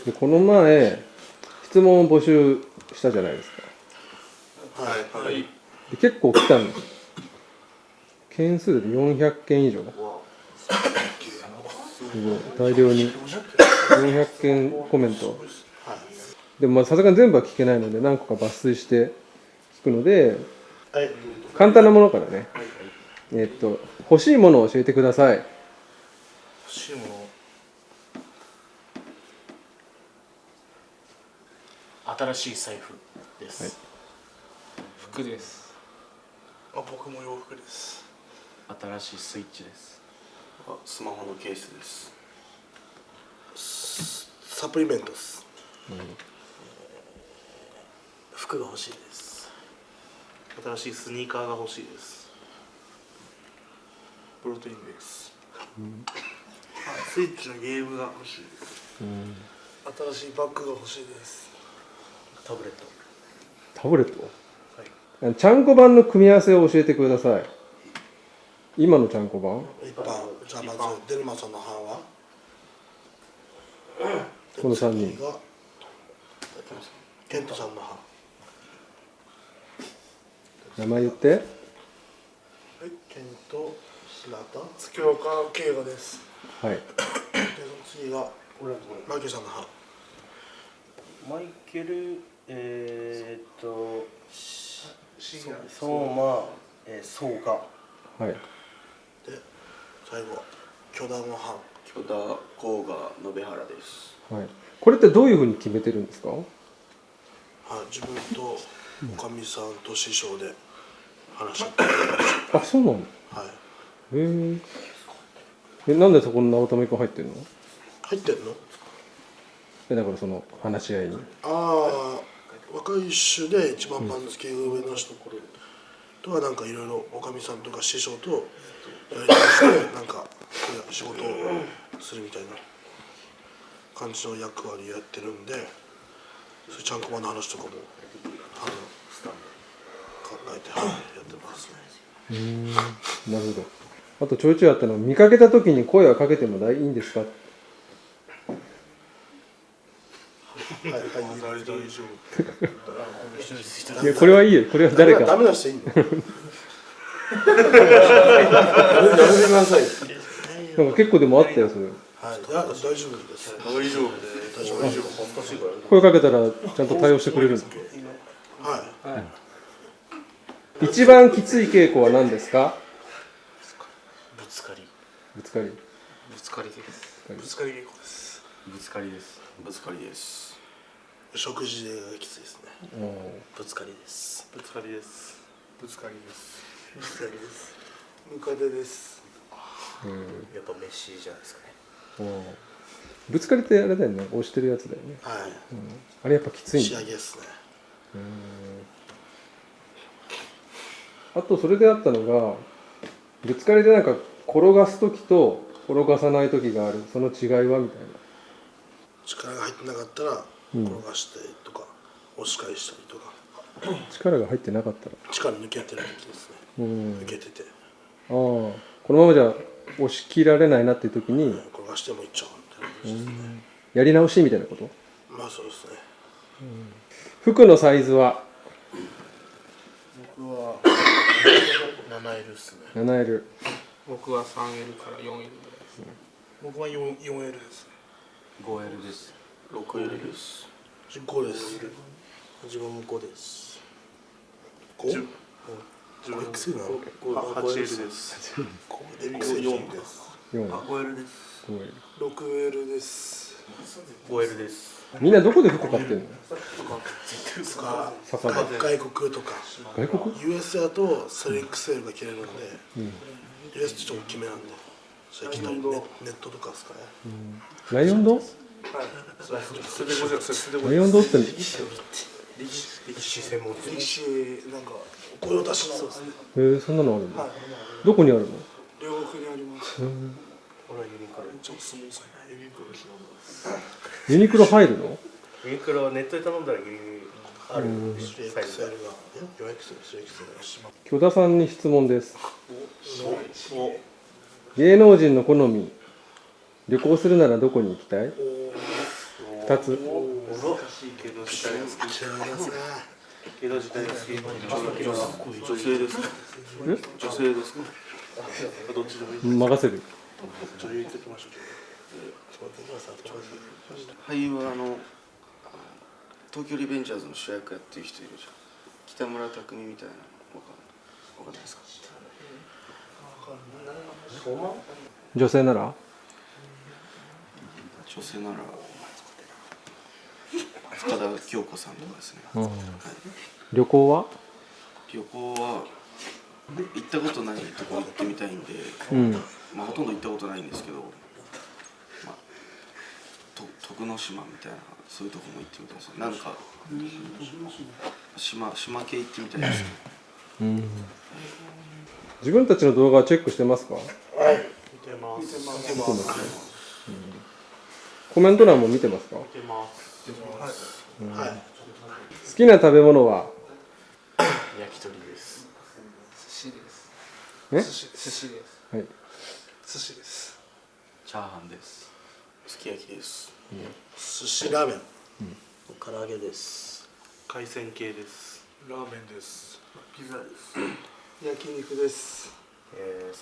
でこの前質問を募集したじゃないですか。はいはい。で結構来たんです。件数で400件以上。すごい大量に400件コメント。でもさすがに全部は聞けないので何個か抜粋して聞くので、簡単なものからね。欲しいものを教えてください。欲しいもの。新しい財布です。はい、服です。僕も洋服です。新しいスイッチです。スマホのケースです。サプリメントです。服が欲しいです。新しいスニーカーが欲しいです。プロテインです。スイッチのゲームが欲しいです。新しいバッグが欲しいです。タブレット。タブレット、ちゃんこ版の組み合わせを教えてください。今のちゃんこ版。一般。じゃあまずデルマさんの班はこの3人。ケントさんの班。名前言って。はい、ケント、白田、月岡慶吾です。はい。でその次がマイケルさんの班。マイケル、相馬、相馬。はい。で最後巨大の班。巨田甲賀延原です。はい。これってどういうふうに決めてるんですか。はい、自分とおかみさんと師匠で話し合ってあ、そうなの。はい。なんでそこの直玉一個入ってるの。入ってんの。だからその話し合いに。ああ、若い種で一番番付が上の人とはなんかいろいろおかみさんとか師匠とやり取りしてなんか仕事をするみたいな感じの役割やってるんで、それちゃんこ場の話とかも考えて、やってますね。なるほど。あとちょいちょいあったの、見かけた時に声はかけてもいいんですか。はいはい、大丈夫。いや、これはいいよ。これは誰か。ダメな人いいの。やめてください。なんか結構でもあったよ、それ。はい、いや大丈夫です。大丈夫です。大丈夫。恥ずかしいから。声かけたらちゃんと対応してくれるんですか。はい。一番きつい稽古は何ですか。ぶつかり。ぶつかり。ぶつかりです。ぶつかり稽古です。ぶつかりです。ぶつかりです。食事がきついですね。ぶつかりです。ぶつかりです。ぶつかりです。ぶつかりです。ムカデです。やっぱ飯じゃないですかね。ぶつかりってあれだよね。押してるやつだよね。はい。あれやっぱきついん仕だ。上げですね。あとそれであったのが、ぶつかりでなんか転がす時と転がさない時がある。その違いはみたいな。力が入ってなかったら転がしたりとか、押し返したりとか。力が入ってなかったら。力抜けてる時ですね。抜けてて。このままじゃ押し切られないなっていう時に転がしてもいっちゃうみたいな感じですね。やり直しみたいなこと。まあそうですね。服のサイズは僕は7L ですね。7L。僕は 3L から 4L ぐらいです。僕は 4L ですね。5L です。 6L です。5です。自分も5です。5？自分エクセルなの8L です。エクセルです。4。 5L です。 5L。 6L です。5L です。みんなどこで服買ってんの。外国とか。外国。 US だとそれ XL が着れるんで、US ってちょっと大きめなんで、それ着たりネットとかですかね。ライオン堂。ライオン堂って力士専門店。力士なんか御用達の。そんなのあるの。どこにあるの。両国にあります。俺はユニクロ。ユニクロ入るの。ユニクロネットで頼んだらあるサイズが。巨田さんに質問です。芸能人の好み。旅行するならどこに行きたい。2つ。江戸時代好き。違いますね。江戸時代好き。女性ですか。女性ですか。どっちでもいい。任せる。女優行ってきましょう。俳優は東京リベンジャーズの主役やってる人いるじゃん。北村匠海みたいなのわかんないですか。女性なら女性なら深田恭子さんとかですね。旅行は旅行は行ったことないところ行ってみたいんで、まあ、ほとんど行ったことないんですけど、まあ、徳之島みたいなそういうとこも行ってみたいですね。なんか島系行ってみたいですね。自分たちの動画はチェックしてますか？見てます。見てますね。コメント欄も見てますか？見てます。はい。好きな食べ物は？焼き鳥です。寿司です。え？寿司です。はい。寿司です。チャーハンです。すき焼きです。寿司ラーメン。唐揚げです。海鮮系です。ラーメンです。ピザです。焼肉です。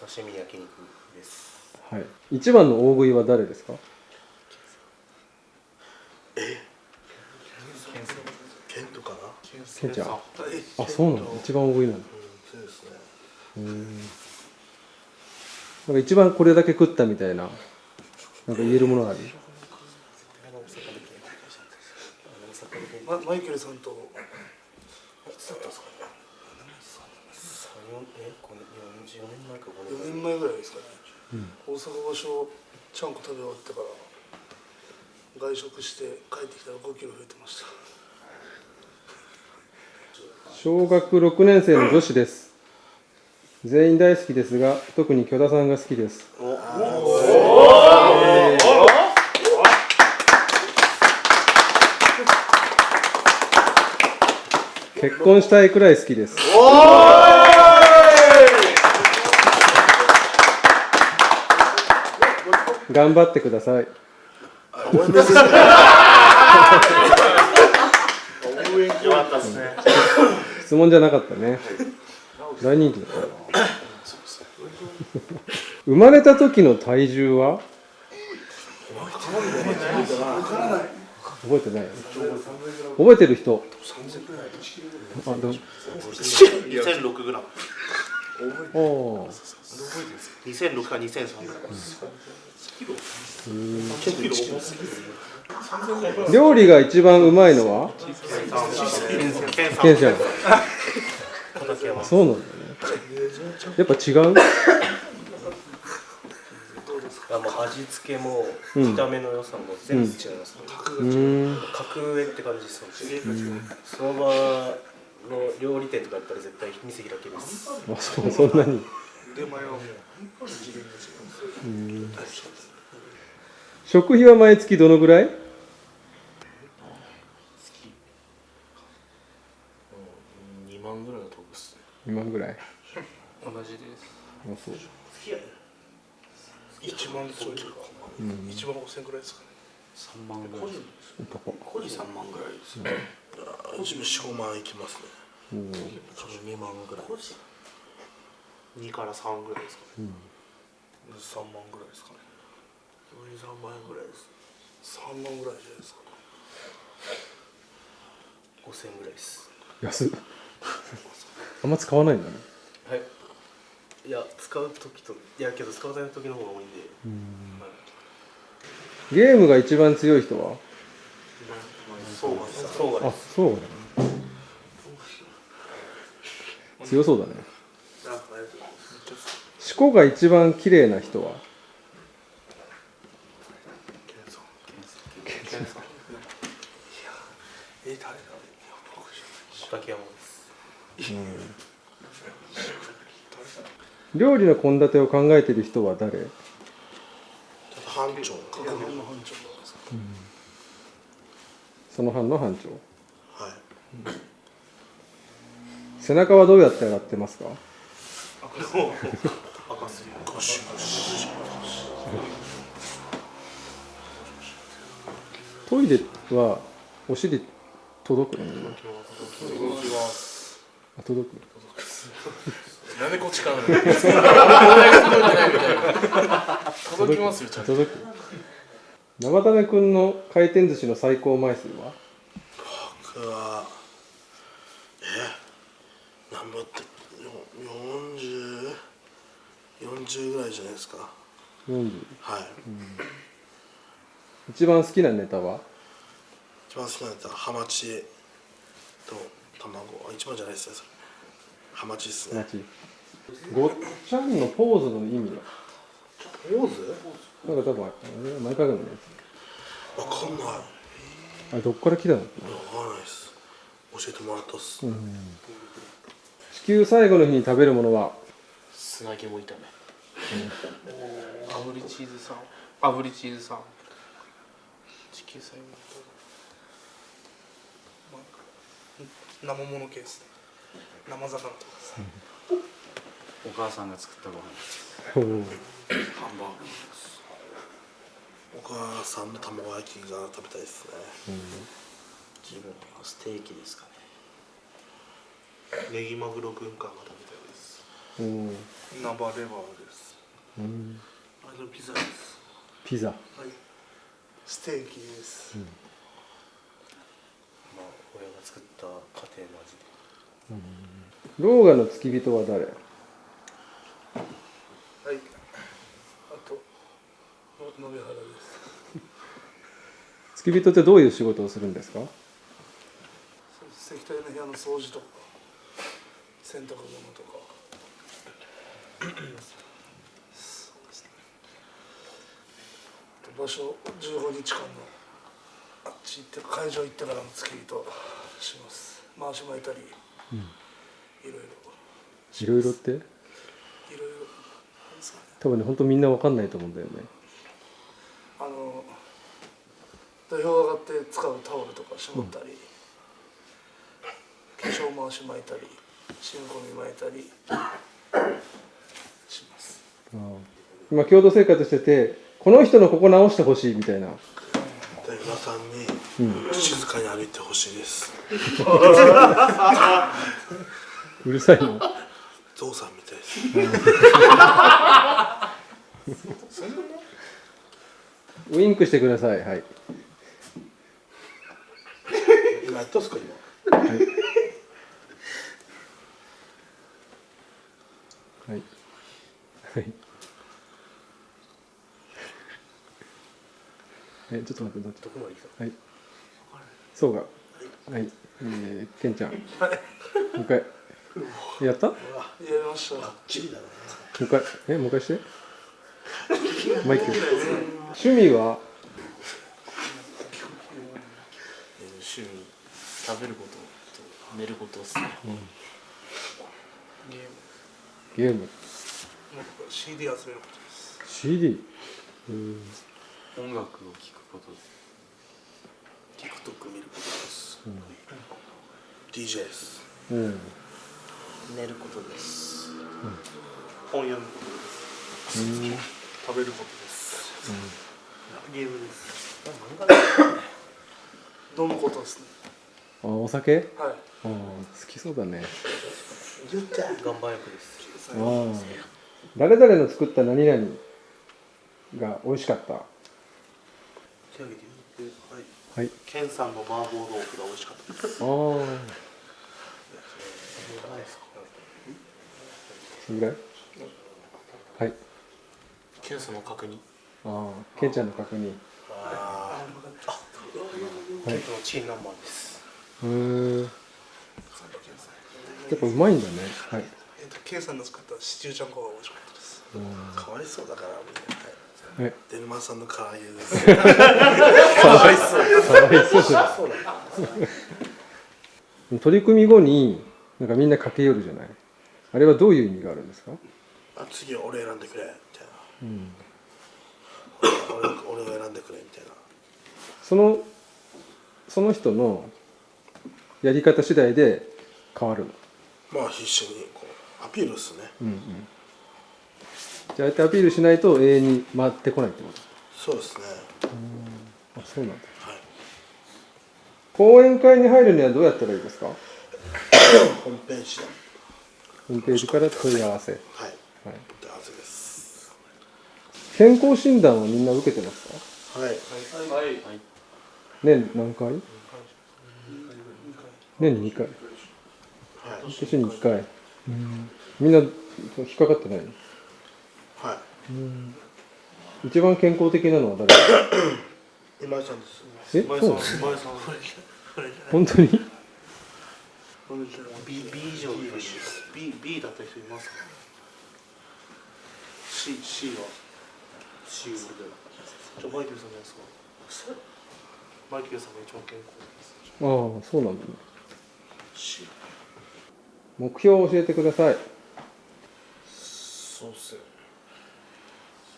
刺身焼肉です。はい。一番の大食いは誰ですか？ケントかな。ケンちゃん。あ、そうなの。一番大食いなの。そうですね。なんか一番これだけ食ったみたいな、なんか言えるものある？マイケルさんといつだったんですかね。4年前か4年前ぐらいですかね。大阪場所ちゃんこ食べ終わってから外食して帰ってきたら5キロ増えてました。小学6年生の女子です。全員大好きですが、特に許田さんが好きです。結婚したいくらい好きです。頑張ってください。よかったですね。質問じゃなかったね。大人気だったな。生まれた時の体重は？覚えてない。覚えてる人。あ、どう2006グラム。おー。2006か2003ぐらい。料理が一番うまいのは？ケンちゃん。そうなんだね。やっぱ違う？もう味付けも見た目の良さも全部違いますね。格上って感じです。その場の料理店とかだったら絶対店開けます。あ、そんなに。食費は毎月どのぐらい？2万ぐらいは飛ぶっすね。？2万ぐらい。同じです。あ、そう。1万ちょいか。1万5000くらいですかね。3万ぐらい。これ3万ぐらいですよね。自分4、5万いきますね。2万ぐらい。2から3ぐらいですかね。3万ぐらいですかね。3万円ぐらいです。3万ぐらいじゃないですか。5000ぐらいです。安っ。あんま使わないんだね。はい。いや、使う時と、いやけど使わない時の方が多いんで。ゲームが一番強い人は？そうがあ、そうだね。強そうだね。四股が一番綺麗な人は？誰だ？竹山です。料理の献立を考えている人は誰？班長、各班の班長。その班の班長。はい。背中はどうやって洗ってますか？ゴシゴシ。トイレはお尻届くの？今あ、届く。なんでこっちから届きますよ、ちゃんと。届く。生種くんの回転寿司の最高枚数は？僕は何ぼって40ぐらいじゃないですか。 40。はい、一番好きなネタは？一番好きなネタはハマチと卵。一番じゃないですね、それハマチですね。ごっちゃんのポーズの意味は？ポーズなんか多分前からのやわかんない。わつ。あれどっから来たの？かんないです。教えてもらったっす。地球最後の日に食べるものは？砂肝炒め。炙りチーズサン炙りチーズサン地球最後の生もの系ですね。生魚とかですね。お母さんが作ったご飯ハンバーグです。お母さんの卵焼きが食べたいですね。自分はステーキですかね。ネギマグロ軍艦が食べたいです。うん生レバーです。あれのピザです。ピザ。はい。ステーキです。まあ親が作った家庭の味で。ローガの付き人は誰？はい。あと野辺原です。付き人ってどういう仕事をするんですか？そうです。石体の部屋の掃除とか洗濯物とか。そうですね。場所15日間のあっち行って会場行ってからの付き人します。回し巻いたり、いろいろいろいろって？いろいろですかね。多分ね、本当みんなわかんないと思うんだよね。土俵上がって使うタオルとかしまったり、化粧回し巻いたり、新込み巻いたりします。今共同生活してて、この人のここ直してほしいみたいな。で皆さんに静かに歩いてほしいです。うるさいの？ゾウさんみたいです。ウインクしてください。はい。今やったっすか今。はい。はい。ちょっと待って、どこまで来た？はい。そうが。はい。ケンちゃん。もう一回。やった？もやりました。チリだね。う一回。もう一回して。マイク。趣味は？趣味食べることと寝ることですね。ゲーム。ゲーム。CD 集めることです。CD。音楽を聴くことで TikTok 見ることです。DJ です。寝ることです。本読むことです。食べることです。ゲームです。飲むことですね。あ、お酒？はい。好きそうだね。岩盤浴です。誰々の作った何々が美味しかった。手挙げてみて。はい。ケンさんの麻婆豆腐が美味しかったです。それぐらい？はい。検査の確認。ケンちゃんの確認。ケントのチーナンバーです。やっぱうまいんだね。はい。ケンさんの作ったシチューちゃんこが美味しかったです。かわいそうだからみんな。はい。デルマさんの唐揚げです。かわいそうだ。取り組み後になんかみんな駆け寄るじゃない。あれはどういう意味があるんですか？次は俺選んでくれみたいな。俺を選んでくれみたいな。その人のやり方次第で変わるの。まあ必死にこうアピールですね。じゃああえてアピールしないと永遠に回ってこないってこと？そうですね。そうなんだ。はい。講演会に入るにはどうやったらいいですか？ホームページで、ホームページから問い合わせ。はい、はい、問い合わせです。健康診断はみんな受けてますか？はい、年何回？年に2回。年に1回。みんな引っかかってない？はい、一番健康的なのは誰ですか？今井さんです。そうなの？本当に？ B 以上の人 B だった人いますか？ C は C でマイケルさんじゃないですか？マイケルさんが一番健康です。ああ、そうなんだね。目標を教えてください。そうっすよ。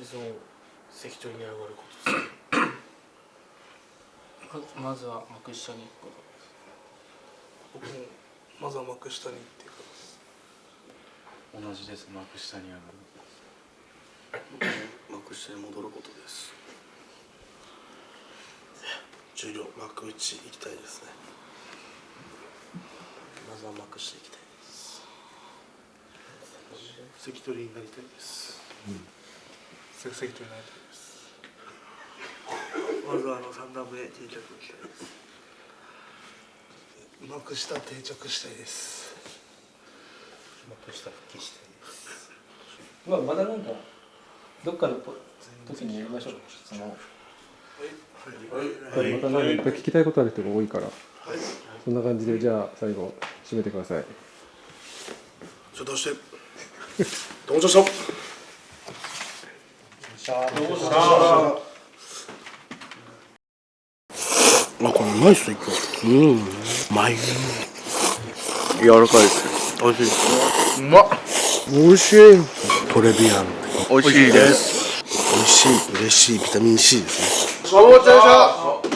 その関取に上がることです。まずは幕下に行くことです。僕もまずは幕下に行っていくことです。同じです。幕下に上がる。幕下に戻ることです。十両幕内行きたいですね。まずは幕下行きたいです。関取になりたいです。関取になりたいです。まずは三段目定着したいです。幕下定着したいです。幕下復帰したいです。まだなんかどっかの時にやりましょう。そのまた何か聞きたいことある人が多いから、そんな感じでじゃあ最後締めてください。初動してどうもしました。あ、これうまいっすね。うまい。柔らかいです。おいしい。うまっ。おいしい。トレビアン。美味しいです。おいしい。嬉しい。ビタミン C ですね。お疲れ様でした。